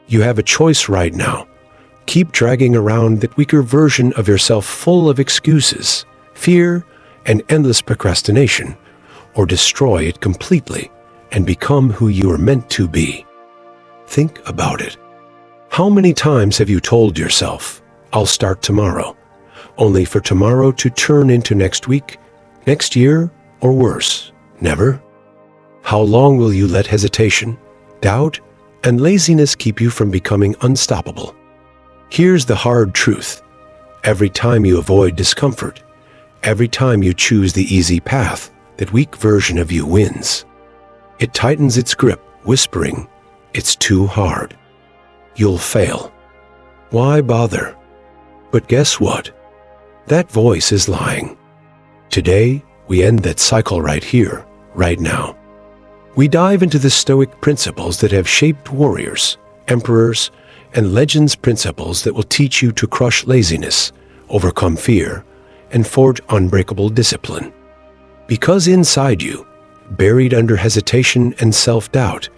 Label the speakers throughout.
Speaker 1: You have a choice right now. Keep dragging around that weaker version of yourself full of excuses, fear, and endless procrastination, or destroy it completely and become who you are meant to be. Think about it. How many times have you told yourself, "I'll start tomorrow," only for tomorrow to turn into next week, next year, or worse, never? How long will you let hesitation, doubt, and laziness keep you from becoming unstoppable? Here's the hard truth. Every time you avoid discomfort, every time you choose the easy path, that weak version of you wins. It tightens its grip, whispering, "It's too hard. You'll fail. Why bother?" But guess what? That voice is lying. Today, we end that cycle right here, right now. We dive into the Stoic principles that have shaped warriors, emperors, and legends, principles that will teach you to crush laziness, overcome fear, and forge unbreakable discipline. Because inside you, buried under hesitation and self-doubt,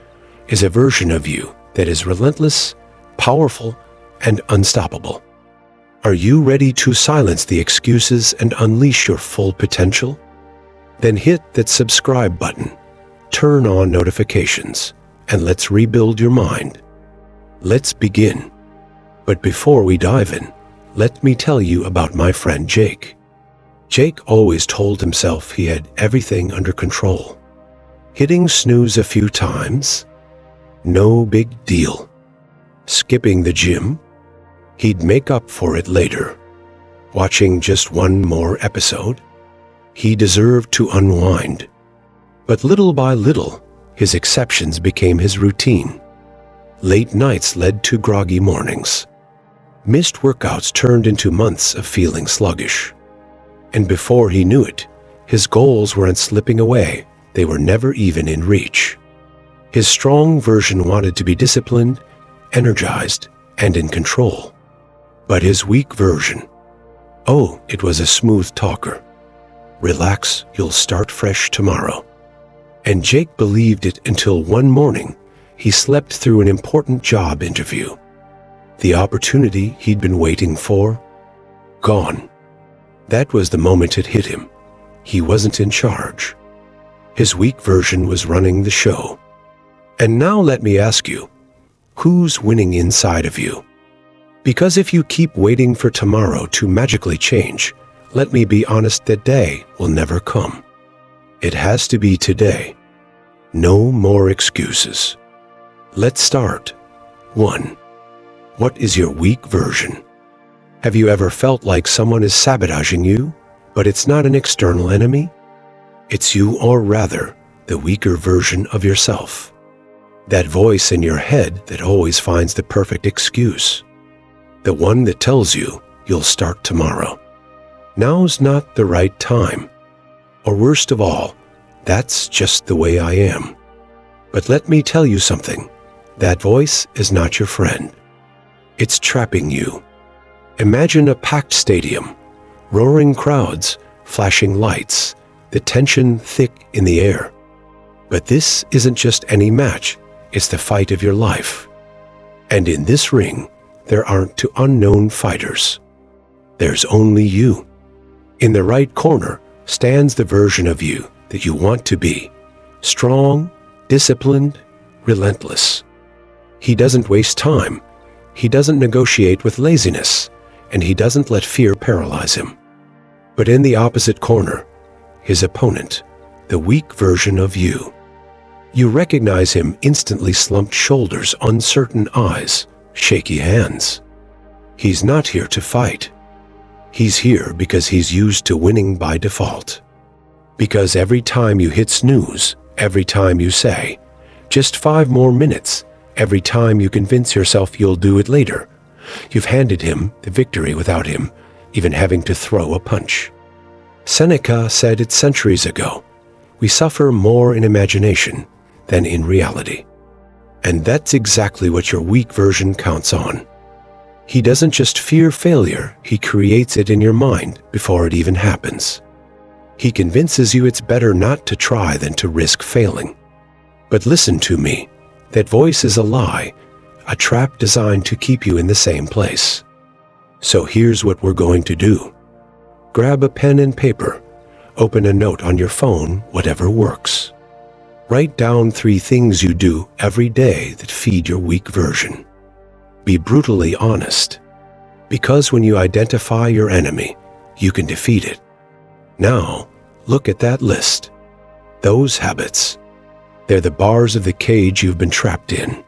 Speaker 1: is a version of you that is relentless, powerful, and unstoppable. Are you ready to silence the excuses and unleash your full potential? Then hit that subscribe button, turn on notifications, and let's rebuild your mind. Let's begin. But before we dive in, let me tell you about my friend Jake. Jake always told himself he had everything under control. Hitting snooze a few times? No big deal. Skipping the gym? He'd make up for it later. Watching just one more episode? He deserved to unwind. But little by little, his exceptions became his routine. Late nights led to groggy mornings. Missed workouts turned into months of feeling sluggish. And before he knew it, his goals weren't slipping away. They were never even in reach. His strong version wanted to be disciplined, energized, and in control. But his weak version, oh, it was a smooth talker. Relax, you'll start fresh tomorrow. And Jake believed it until one morning, he slept through an important job interview. The opportunity he'd been waiting for, gone. That was the moment it hit him. He wasn't in charge. His weak version was running the show. And now let me ask you, who's winning inside of you? Because if you keep waiting for tomorrow to magically change, let me be honest, that day will never come. It has to be today. No more excuses. Let's start. 1. What is your weak version? Have you ever felt like someone is sabotaging you, but it's not an external enemy? It's you, or rather, the weaker version of yourself. That voice in your head that always finds the perfect excuse. The one that tells you you'll start tomorrow. Now's not the right time. Or worst of all, that's just the way I am. But let me tell you something. That voice is not your friend. It's trapping you. Imagine a packed stadium, roaring crowds, flashing lights, the tension thick in the air. But this isn't just any match, it's the fight of your life. And in this ring, there aren't two unknown fighters. There's only you. In the right corner stands the version of you that you want to be. Strong, disciplined, relentless. He doesn't waste time. He doesn't negotiate with laziness, and he doesn't let fear paralyze him. But in the opposite corner, his opponent, the weak version of you. You recognize him instantly: slumped shoulders, uncertain eyes, shaky hands. He's not here to fight. He's here because he's used to winning by default. Because every time you hit snooze, every time you say, "Just 5 more minutes," every time you convince yourself you'll do it later, you've handed him the victory without him even having to throw a punch. Seneca said it centuries ago, "We suffer more in imagination than in reality." And that's exactly what your weak version counts on. He doesn't just fear failure, he creates it in your mind before it even happens. He convinces you it's better not to try than to risk failing. But listen to me, that voice is a a trap designed to keep you in the same place. So here's what we're going to do. Grab a pen and paper. Open a note on your phone, whatever works. Write down 3 things you do every day that feed your weak version. Be brutally honest. Because when you identify your enemy, you can defeat it. Now, look at that list. Those habits. They're the bars of the cage you've been trapped in.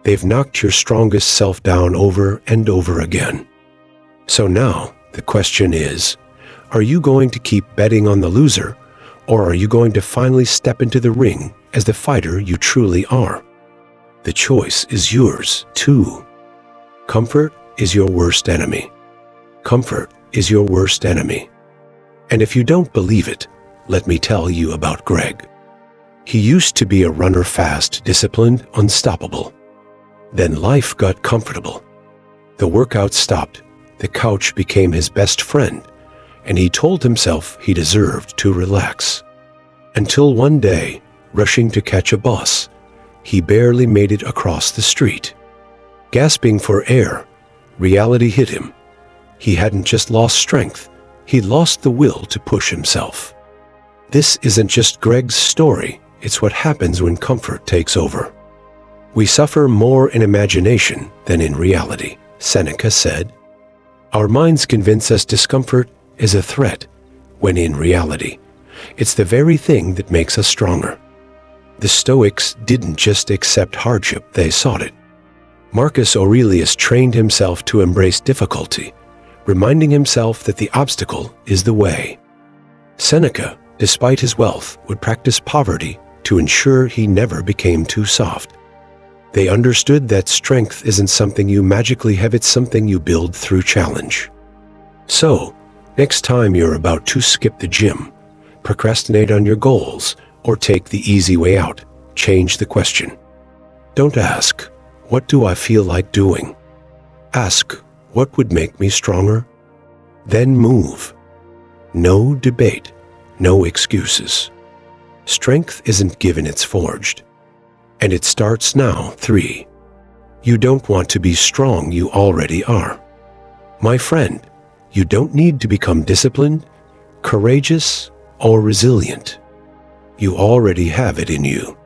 Speaker 1: They've knocked your strongest self down over and over again. So now, the question is, are you going to keep betting on the loser, or are you going to finally step into the ring as the fighter you truly are? The choice is yours, too. Comfort is your worst enemy. Comfort is your worst enemy. And if you don't believe it, let me tell you about Greg. He used to be a runner, fast, disciplined, unstoppable. Then life got comfortable. The workout stopped, the couch became his best friend, and he told himself he deserved to relax. Until one day, rushing to catch a bus, he barely made it across the street. Gasping for air, reality hit him. He hadn't just lost strength, he'd lost the will to push himself. This isn't just Greg's story, it's what happens when comfort takes over. We suffer more in imagination than in reality, Seneca said. Our minds convince us discomfort is a threat, when in reality, it's the very thing that makes us stronger. The Stoics didn't just accept hardship, they sought it. Marcus Aurelius trained himself to embrace difficulty, reminding himself that the obstacle is the way. Seneca, despite his wealth, would practice poverty to ensure he never became too soft. They understood that strength isn't something you magically have, it's something you build through challenge. So, next time you're about to skip the gym, procrastinate on your goals, or take the easy way out, change the question. Don't ask, "What do I feel like doing?" Ask, "What would make me stronger?" Then move. No debate, no excuses. Strength isn't given, it's forged. And it starts now. 3. You don't want to be strong, you already are. My friend, you don't need to become disciplined, courageous, or resilient. You already have it in you.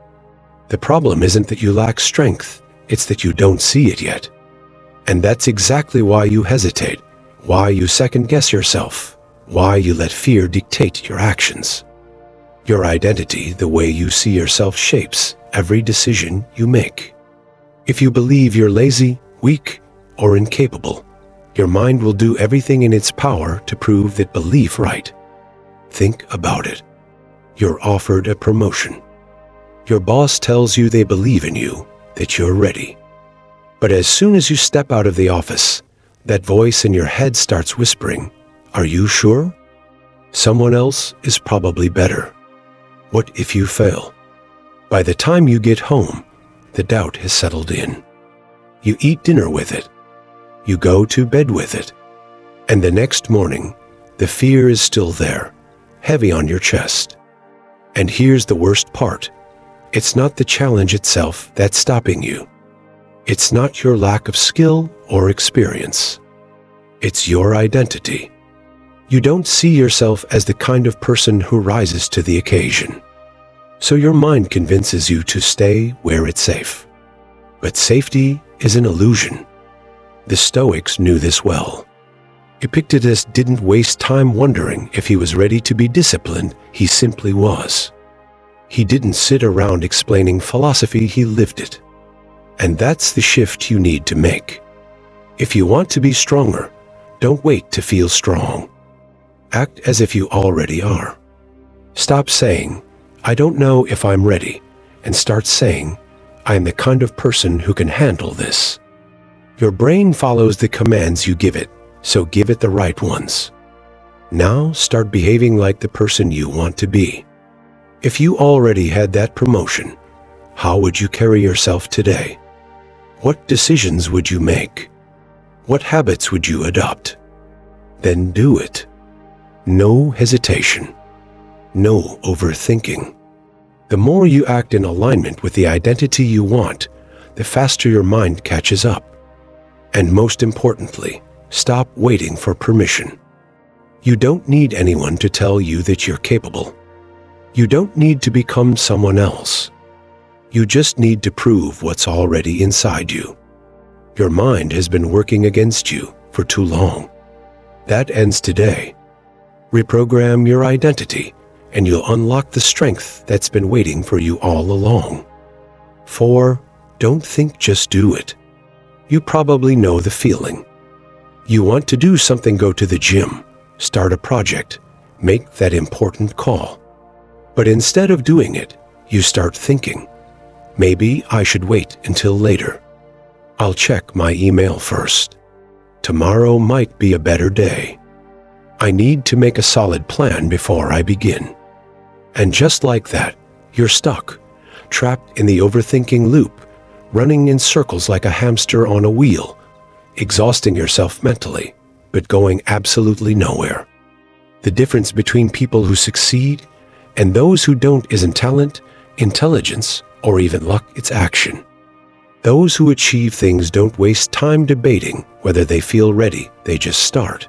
Speaker 1: The problem isn't that you lack strength, it's that you don't see it yet. And that's exactly why you hesitate, why you second-guess yourself, why you let fear dictate your actions. Your identity, the way you see yourself, shapes every decision you make. If you believe you're lazy, weak, or incapable, your mind will do everything in its power to prove that belief right. Think about it. You're offered a promotion. Your boss tells you they believe in you, that you're ready. But as soon as you step out of the office, that voice in your head starts whispering, "Are you sure? Someone else is probably better. What if you fail?" By the time you get home, the doubt has settled in. You eat dinner with it. You go to bed with it. And the next morning, the fear is still there, heavy on your chest. And here's the worst part. It's not the challenge itself that's stopping you. It's not your lack of skill or experience. It's your identity. You don't see yourself as the kind of person who rises to the occasion. So your mind convinces you to stay where it's safe. But safety is an illusion. The Stoics knew this well. Epictetus didn't waste time wondering if he was ready to be disciplined, he simply was. He didn't sit around explaining philosophy, he lived it. And that's the shift you need to make. If you want to be stronger, don't wait to feel strong. Act as if you already are. Stop saying, "I don't know if I'm ready," and start saying, "I am the kind of person who can handle this." Your brain follows the commands you give it, so give it the right ones. Now start behaving like the person you want to be. If you already had that promotion, how would you carry yourself today? What decisions would you make? What habits would you adopt? Then do it. No hesitation. No overthinking. The more you act in alignment with the identity you want, the faster your mind catches up. And most importantly, stop waiting for permission. You don't need anyone to tell you that you're capable. You don't need to become someone else. You just need to prove what's already inside you. Your mind has been working against you for too long. That ends today. Reprogram your identity, and you'll unlock the strength that's been waiting for you all along. 4. Don't think, just do it. You probably know the feeling. You want to do something, go to the gym, start a project, make that important call. But instead of doing it, you start thinking, maybe I should wait until later. I'll check my email first. Tomorrow might be a better day. I need to make a solid plan before I begin. And just like that, you're stuck, trapped in the overthinking loop, running in circles like a hamster on a wheel, exhausting yourself mentally, but going absolutely nowhere. The difference between people who succeed and those who don't isn't talent, intelligence, or even luck, it's action. Those who achieve things don't waste time debating whether they feel ready, they just start.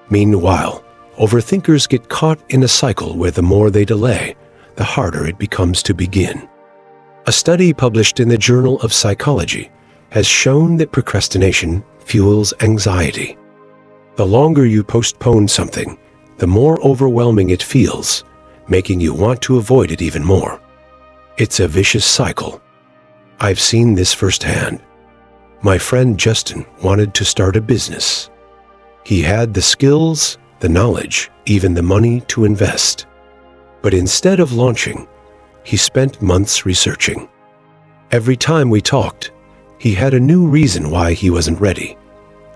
Speaker 1: Meanwhile, overthinkers get caught in a cycle where the more they delay, the harder it becomes to begin. A study published in the Journal of Psychology has shown that procrastination fuels anxiety. The longer you postpone something, the more overwhelming it feels, making you want to avoid it even more. It's a vicious cycle. I've seen this firsthand. My friend Justin wanted to start a business. He had the skills, the knowledge, even the money to invest. But instead of launching, he spent months researching. Every time we talked, he had a new reason why he wasn't ready.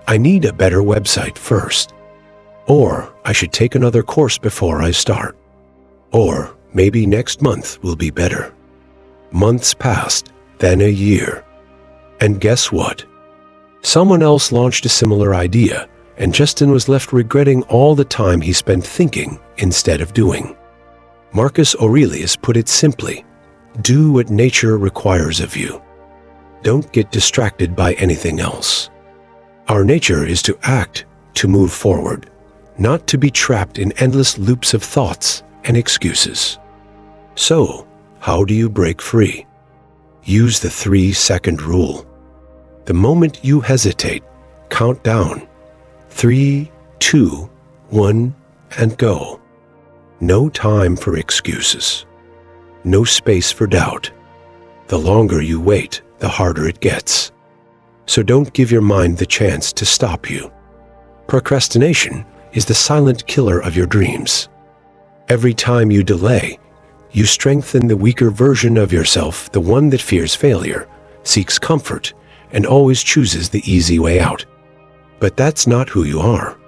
Speaker 1: I need a better website first. Or I should take another course before I start. Or maybe next month will be better. Months passed, then a year. And guess what? Someone else launched a similar idea, and Justin was left regretting all the time he spent thinking instead of doing. Marcus Aurelius put it simply, do what nature requires of you. Don't get distracted by anything else. Our nature is to act, to move forward, not to be trapped in endless loops of thoughts and excuses. So, how do you break free? Use the 3-second rule. The moment you hesitate, count down. 3, 2, 1, and go. No time for excuses. No space for doubt. The longer you wait, the harder it gets. So don't give your mind the chance to stop you. Procrastination is the silent killer of your dreams. Every time you delay, you strengthen the weaker version of yourself, the one that fears failure, seeks comfort, and always chooses the easy way out. But that's not who you are.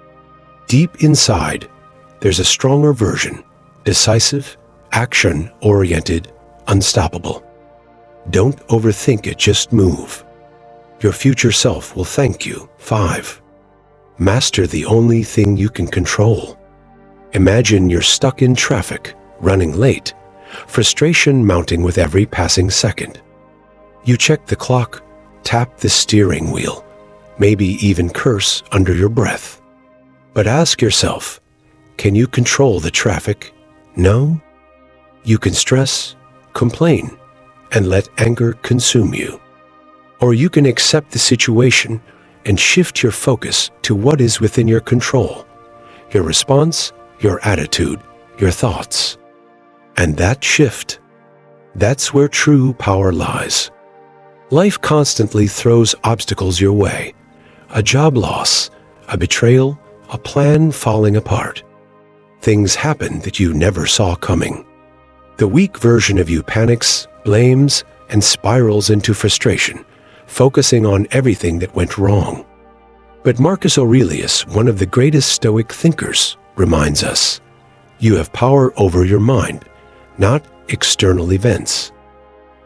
Speaker 1: Deep inside, there's a stronger version, decisive, action-oriented, unstoppable. Don't overthink it, just move. Your future self will thank you. 5. Master the only thing you can control. Imagine you're stuck in traffic, running late, frustration mounting with every passing second. You check the clock, tap the steering wheel, maybe even curse under your breath. But ask yourself, can you control the traffic? No? You can stress, complain, and let anger consume you. Or you can accept the situation and shift your focus to what is within your control, your response, your attitude, your thoughts. And that shift, that's where true power lies. Life constantly throws obstacles your way. A job loss, a betrayal, a plan falling apart. Things happen that you never saw coming. The weak version of you panics, blames, and spirals into frustration, focusing on everything that went wrong. But Marcus Aurelius, one of the greatest Stoic thinkers, reminds us, you have power over your mind, not external events.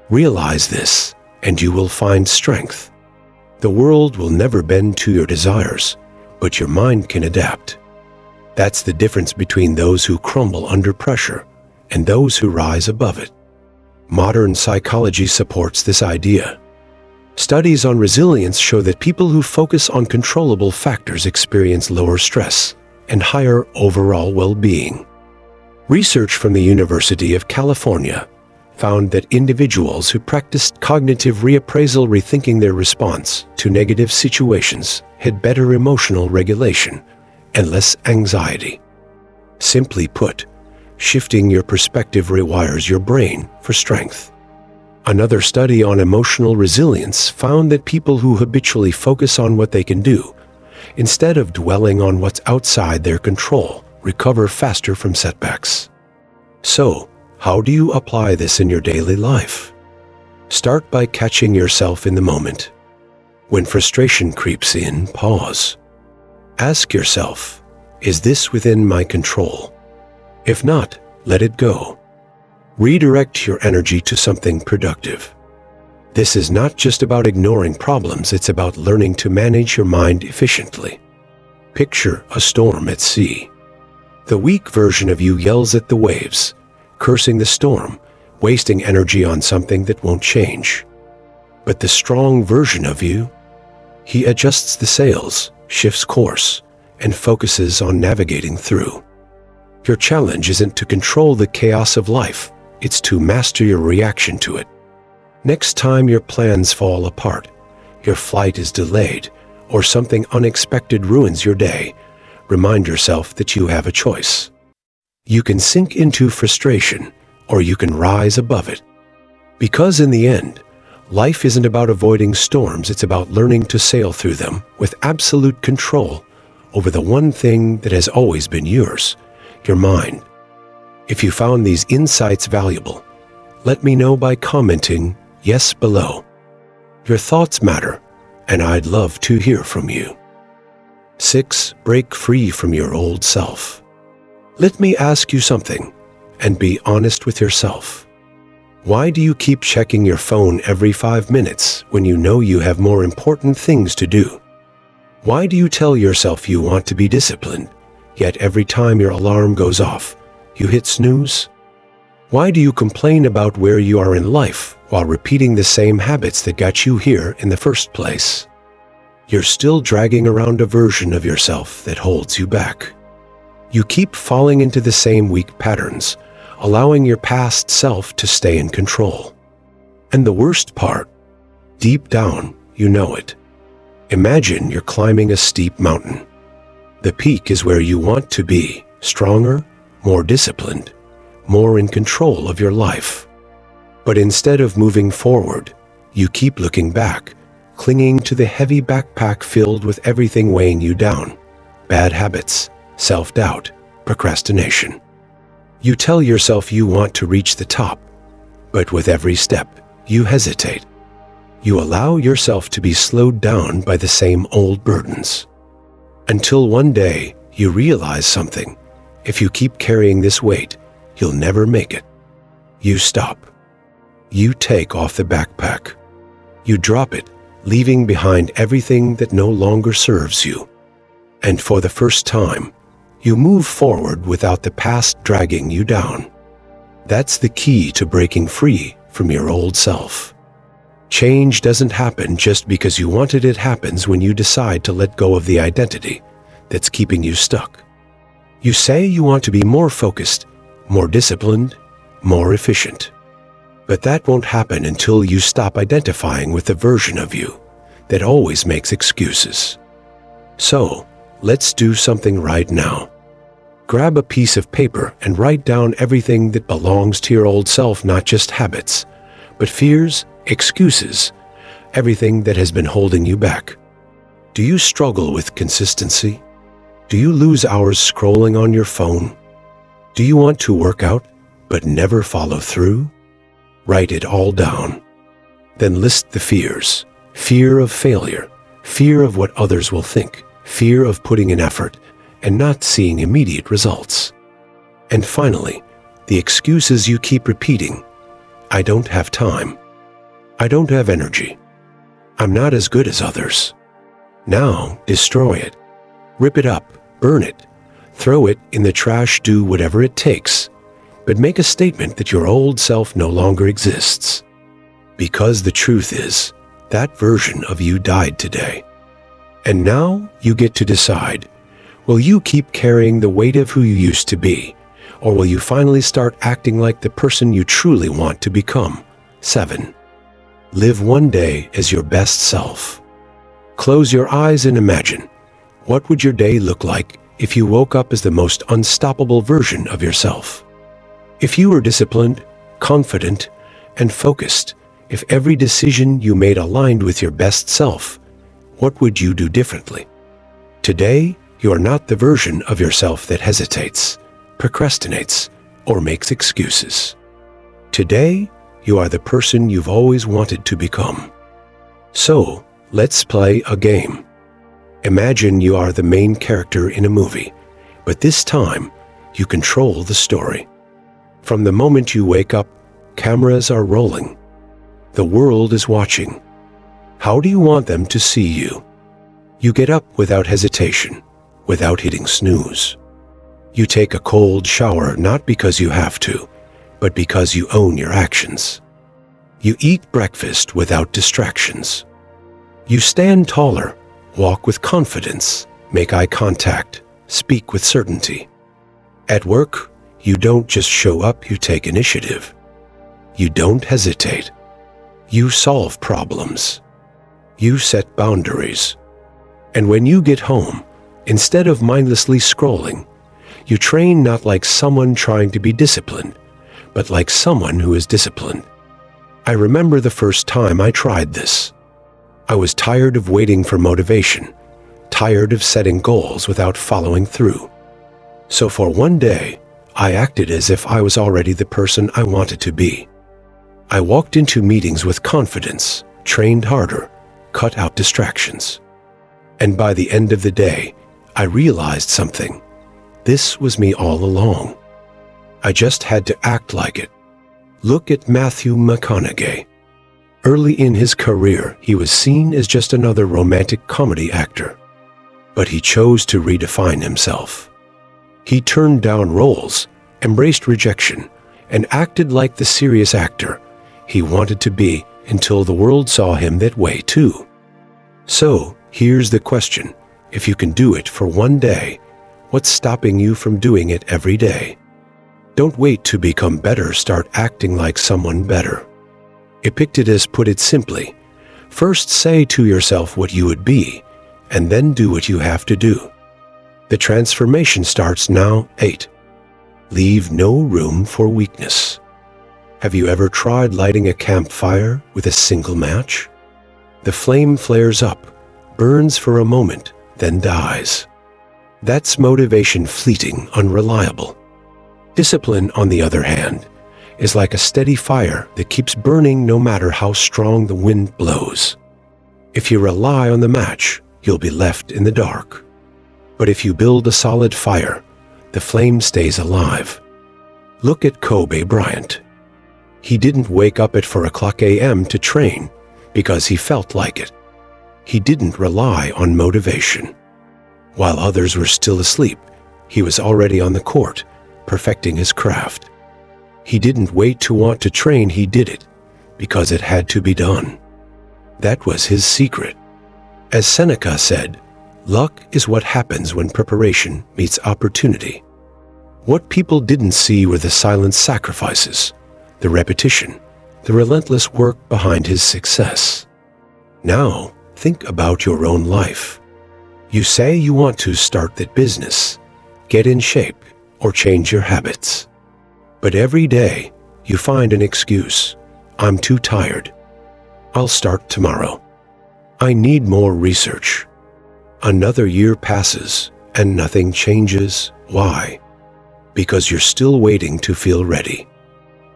Speaker 1: Realize this, and you will find strength. The world will never bend to your desires, but your mind can adapt. That's the difference between those who crumble under pressure and those who rise above it. Modern psychology supports this idea. Studies on resilience show that people who focus on controllable factors experience lower stress and higher overall well-being. Research from the University of California found that individuals who practiced cognitive reappraisal, rethinking their response to negative situations, had better emotional regulation and less anxiety. Simply put, shifting your perspective rewires your brain for strength. Another study on emotional resilience found that people who habitually focus on what they can do, instead of dwelling on what's outside their control, recover faster from setbacks. So, how do you apply this in your daily life? Start by catching yourself in the moment. When frustration creeps in, pause. Ask yourself, is this within my control? If not, let it go. Redirect your energy to something productive. This is not just about ignoring problems, it's about learning to manage your mind efficiently. Picture a storm at sea. The weak version of you yells at the waves, cursing the storm, wasting energy on something that won't change. But the strong version of you, he adjusts the sails, shifts course, and focuses on navigating through. Your challenge isn't to control the chaos of life, it's to master your reaction to it. Next time your plans fall apart, your flight is delayed, or something unexpected ruins your day, remind yourself that you have a choice. You can sink into frustration, or you can rise above it. Because in the end, life isn't about avoiding storms, it's about learning to sail through them with absolute control over the one thing that has always been yours, your mind. If you found these insights valuable, let me know by commenting yes below. Your thoughts matter, and I'd love to hear from you. 6. Break free from your old self. Let me ask you something, and be honest with yourself. Why do you keep checking your phone every 5 minutes when you know you have more important things to do? Why do you tell yourself you want to be disciplined, yet every time your alarm goes off, you hit snooze? Why do you complain about where you are in life while repeating the same habits that got you here in the first place? You're still dragging around a version of yourself that holds you back. You keep falling into the same weak patterns, allowing your past self to stay in control. And the worst part, deep down, you know it. Imagine you're climbing a steep mountain. The peak is where you want to be, stronger, more disciplined, more in control of your life. But instead of moving forward, you keep looking back, clinging to the heavy backpack filled with everything weighing you down: bad habits, self-doubt, procrastination. You tell yourself you want to reach the top, but with every step, you hesitate. You allow yourself to be slowed down by the same old burdens. Until one day, you realize something. If you keep carrying this weight, you'll never make it. You stop. You take off the backpack. You drop it, leaving behind everything that no longer serves you. And for the first time, you move forward without the past dragging you down. That's the key to breaking free from your old self. Change doesn't happen just because you want it. It happens when you decide to let go of the identity that's keeping you stuck. You say you want to be more focused, more disciplined, more efficient. But that won't happen until you stop identifying with the version of you that always makes excuses. So, let's do something right now. Grab a piece of paper and write down everything that belongs to your old self, not just habits, but fears, excuses, everything that has been holding you back. Do you struggle with consistency? Do you lose hours scrolling on your phone? Do you want to work out but never follow through? Write it all down. Then list the fears: fear of failure, fear of what others will think, fear of putting in effort and not seeing immediate results. And finally, the excuses you keep repeating: I don't have time. I don't have energy. I'm not as good as others. Now, destroy it. Rip it up, burn it, throw it in the trash, do whatever it takes, but make a statement that your old self no longer exists. Because the truth is, That version of you died today. And now you get to decide, will you keep carrying the weight of who you used to be, or will you finally start acting like the person you truly want to become? 7. Live one day as your best self. Close your eyes and imagine, what would your day look like if you woke up as the most unstoppable version of yourself? If you were disciplined, confident, and focused, if every decision you made aligned with your best self, what would you do differently? Today, you are not the version of yourself that hesitates, procrastinates, or makes excuses. Today, you are the person you've always wanted to become. So, let's play a game. Imagine you are the main character in a movie, but this time, you control the story. From the moment you wake up, cameras are rolling. The world is watching. How do you want them to see you? You get up without hesitation, without hitting snooze. You take a cold shower not because you have to, but because you own your actions. You eat breakfast without distractions. You stand taller, walk with confidence, make eye contact, speak with certainty. At work, you don't just show up, you take initiative. You don't hesitate. You solve problems. You set boundaries. And when you get home, instead of mindlessly scrolling, you train not like someone trying to be disciplined, but like someone who is disciplined. I remember the first time I tried this. I was tired of waiting for motivation, tired of setting goals without following through. So for one day, I acted as if I was already the person I wanted to be. I walked into meetings with confidence, trained harder, cut out distractions. And by the end of the day, I realized something. This was me all along. I just had to act like it. Look at Matthew McConaughey. Early in his career, he was seen as just another romantic comedy actor. But he chose to redefine himself. He turned down roles, embraced rejection, and acted like the serious actor he wanted to be until the world saw him that way too. So, here's the question. If you can do it for one day, what's stopping you from doing it every day? Don't wait to become better, start acting like someone better. Epictetus put it simply, first say to yourself what you would be, and then do what you have to do. The transformation starts now. 8. Leave no room for weakness. Have you ever tried lighting a campfire with a single match? The flame flares up, burns for a moment, then dies. That's motivation, fleeting, unreliable. Discipline, on the other hand, is like a steady fire that keeps burning no matter how strong the wind blows. If you rely on the match, you'll be left in the dark. But if you build a solid fire, the flame stays alive. Look at Kobe Bryant. He didn't wake up at 4 a.m. to train because he felt like it. He didn't rely on motivation. While others were still asleep, he was already on the court, perfecting his craft. He didn't wait to want to train, he did it because it had to be done. That was his secret. As Seneca said, luck is what happens when preparation meets opportunity. What people didn't see were the silent sacrifices, the repetition, the relentless work behind his success. Now, think about your own life. You say you want to start that business, get in shape, or change your habits. But every day, you find an excuse. I'm too tired. I'll start tomorrow. I need more research. Another year passes, and nothing changes. Why? Because you're still waiting to feel ready.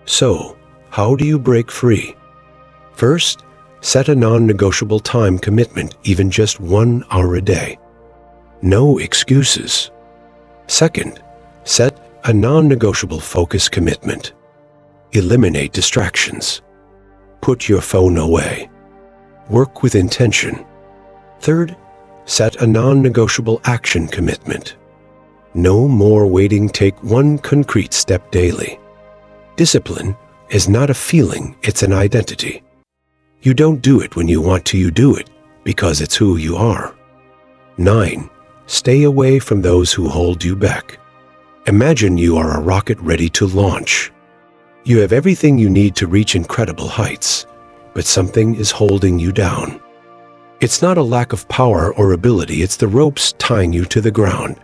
Speaker 1: So, how do you break free? First, set a non-negotiable time commitment, even just 1 hour a day. No excuses. Second, set a non-negotiable focus commitment. Eliminate distractions. Put your phone away. Work with intention. Third, set a non-negotiable action commitment. No more waiting, take one concrete step daily. Discipline is not a feeling, it's an identity. You don't do it when you want to, you do it because it's who you are. 9. Stay away from those who hold you back. Imagine you are a rocket ready to launch. You have everything you need to reach incredible heights, but something is holding you down. It's not a lack of power or ability, it's the ropes tying you to the ground.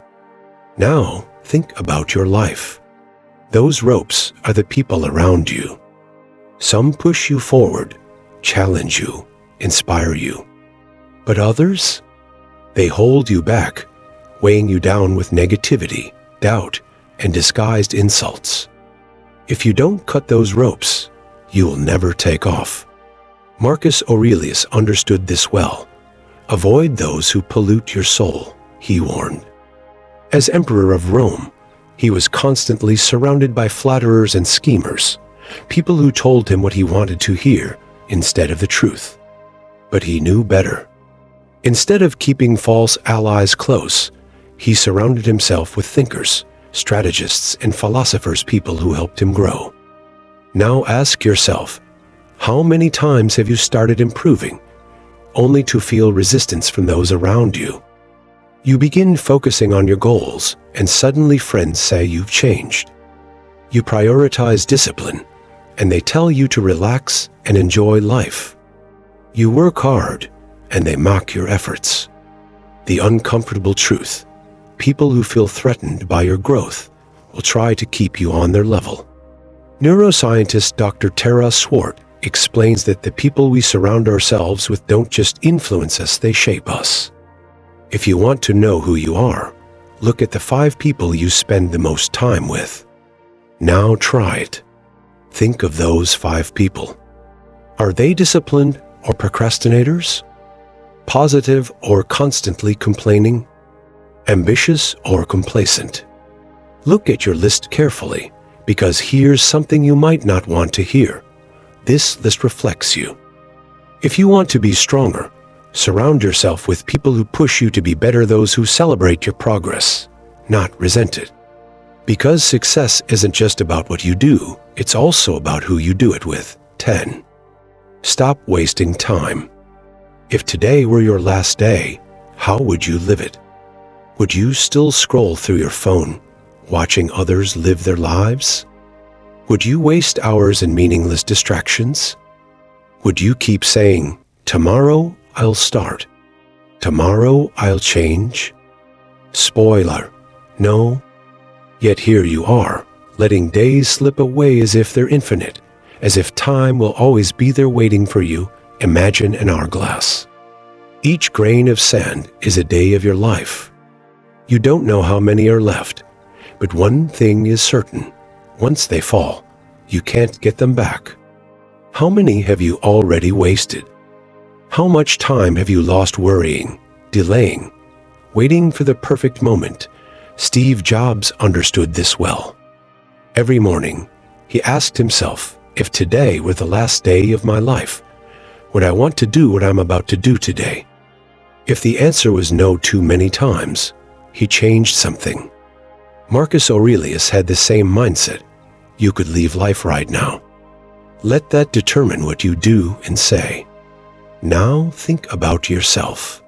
Speaker 1: Now, think about your life. Those ropes are the people around you. Some push you forward, challenge you, inspire you. But others? They hold you back, weighing you down with negativity, doubt, and disguised insults. If you don't cut those ropes, you will never take off. Marcus Aurelius understood this well. Avoid those who pollute your soul, he warned. As Emperor of Rome, he was constantly surrounded by flatterers and schemers, people who told him what he wanted to hear instead of the truth. But he knew better. Instead of keeping false allies close, he surrounded himself with thinkers, strategists, and philosophers, people who helped him grow. Now ask yourself, how many times have you started improving, only to feel resistance from those around you? You begin focusing on your goals, and suddenly friends say you've changed. You prioritize discipline, and they tell you to relax and enjoy life. You work hard, and they mock your efforts. The uncomfortable truth: people who feel threatened by your growth will try to keep you on their level. Neuroscientist Dr. Tara Swart explains that the people we surround ourselves with don't just influence us, they shape us. If you want to know who you are, look at the 5 people you spend the most time with. Now try it. Think of those 5 people. Are they disciplined or procrastinators? Positive or constantly complaining? Ambitious or complacent? Look at your list carefully, because here's something you might not want to hear. This list reflects you. If you want to be stronger, surround yourself with people who push you to be better, those who celebrate your progress, not resent it. Because success isn't just about what you do, it's also about who you do it with. 10. Stop wasting time. If today were your last day, how would you live it? Would you still scroll through your phone, watching others live their lives? Would you waste hours in meaningless distractions? Would you keep saying, "Tomorrow I'll start. Tomorrow I'll change"? Spoiler: no. Yet here you are, letting days slip away as if they're infinite, as if time will always be there waiting for you. Imagine an hourglass. Each grain of sand is a day of your life. You don't know how many are left, but one thing is certain: once they fall, you can't get them back. How many have you already wasted? How much time have you lost worrying, delaying, waiting for the perfect moment? Steve Jobs understood this well. Every morning, he asked himself, if today were the last day of my life, would I want to do what I'm about to do today? If the answer was no too many times, he changed something. Marcus Aurelius had the same mindset. You could leave life right now. Let that determine what you do and say. Now think about yourself.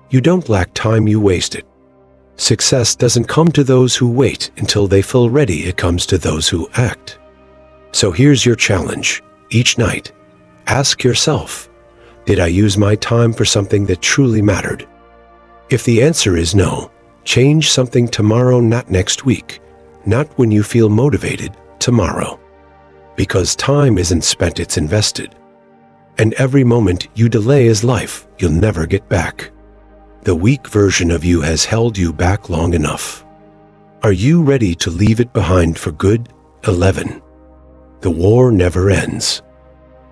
Speaker 1: You don't lack time, you waste it. Success doesn't come to those who wait until they feel ready, it comes to those who act. So here's your challenge. Each night, ask yourself, did I use my time for something that truly mattered? If the answer is no, change something tomorrow, not next week, not when you feel motivated, tomorrow. Because time isn't spent, it's invested. And every moment you delay is life you'll never get back. The weak version of you has held you back long enough. Are you ready to leave it behind for good? 11. The war never ends.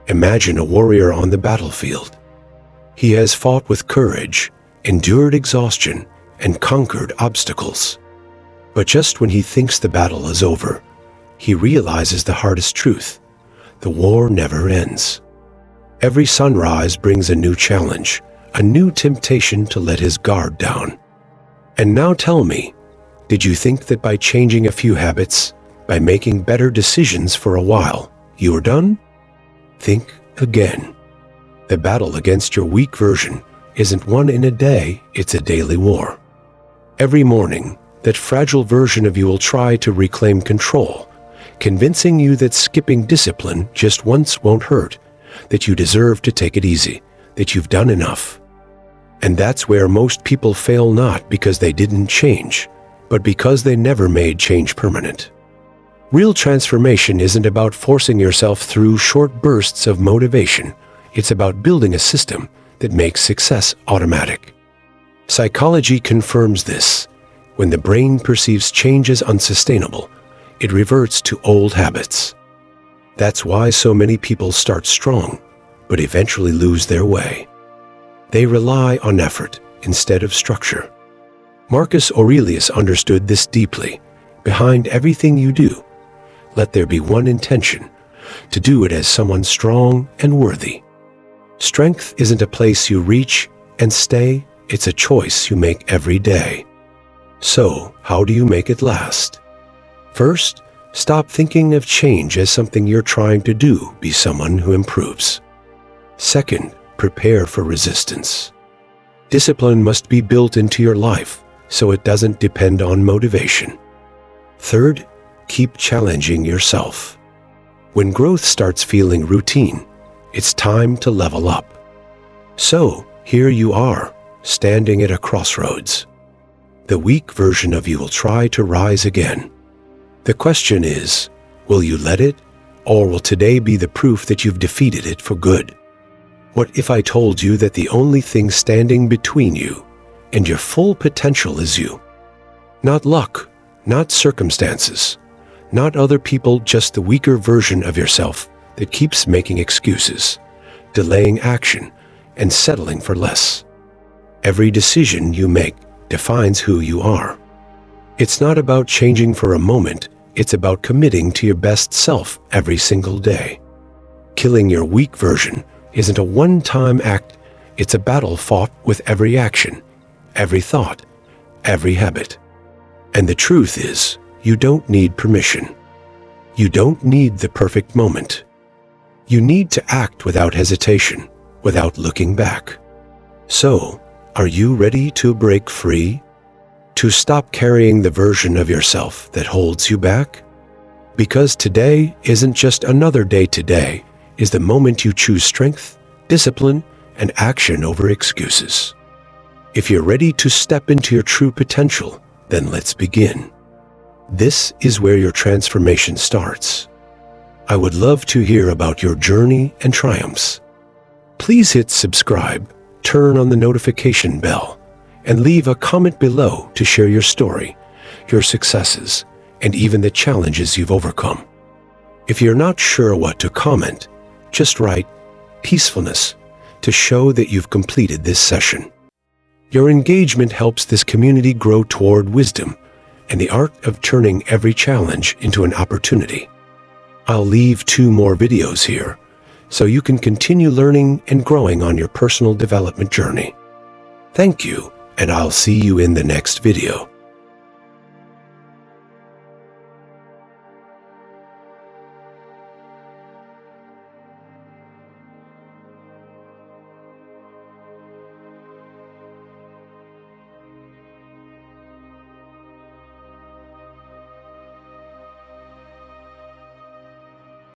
Speaker 1: Imagine a warrior on the battlefield. He has fought with courage, endured exhaustion, and conquered obstacles. But just when he thinks the battle is over, he realizes the hardest truth: the war never ends. Every sunrise brings a new challenge, a new temptation to let his guard down. And now tell me, did you think that by changing a few habits, by making better decisions for a while, you were done? Think again. The battle against your weak version isn't won in a day, it's a daily war. Every morning, that fragile version of you will try to reclaim control, convincing you that skipping discipline just once won't hurt, that you deserve to take it easy, that you've done enough. And that's where most people fail, not because they didn't change, but because they never made change permanent. Real transformation isn't about forcing yourself through short bursts of motivation. It's about building a system that makes success automatic. Psychology confirms this. When the brain perceives change as unsustainable, it reverts to old habits. That's why so many people start strong, but eventually lose their way. They rely on effort instead of structure. Marcus Aurelius understood this deeply. Behind everything you do, let there be one intention: to do it as someone strong and worthy. Strength isn't a place you reach and stay, it's a choice you make every day. So, how do you make it last? First, stop thinking of change as something you're trying to do. Be someone who improves. Second, prepare for resistance. Discipline must be built into your life, so it doesn't depend on motivation. Third, keep challenging yourself. When growth starts feeling routine, it's time to level up. So, here you are, standing at a crossroads. The weak version of you will try to rise again. The question is, will you let it, or will today be the proof that you've defeated it for good? What if I told you that the only thing standing between you and your full potential is you? Not luck, not circumstances, not other people, just the weaker version of yourself that keeps making excuses, delaying action, and settling for less. Every decision you make defines who you are. It's not about changing for a moment, it's about committing to your best self every single day. Killing your weak version isn't a one-time act, it's a battle fought with every action, every thought, every habit. And the truth is, you don't need permission. You don't need the perfect moment. You need to act without hesitation, without looking back. So, are you ready to break free? To stop carrying the version of yourself that holds you back? Because today isn't just another day. Today is the moment you choose strength, discipline, and action over excuses. If you're ready to step into your true potential, then let's begin. This is where your transformation starts. I would love to hear about your journey and triumphs. Please hit subscribe, turn on the notification bell, and leave a comment below to share your story, your successes, and even the challenges you've overcome. If you're not sure what to comment, just write peacefulness to show that you've completed this session. Your engagement helps this community grow toward wisdom and the art of turning every challenge into an opportunity. I'll leave 2 more videos here so you can continue learning and growing on your personal development journey. Thank you, and I'll see you in the next video.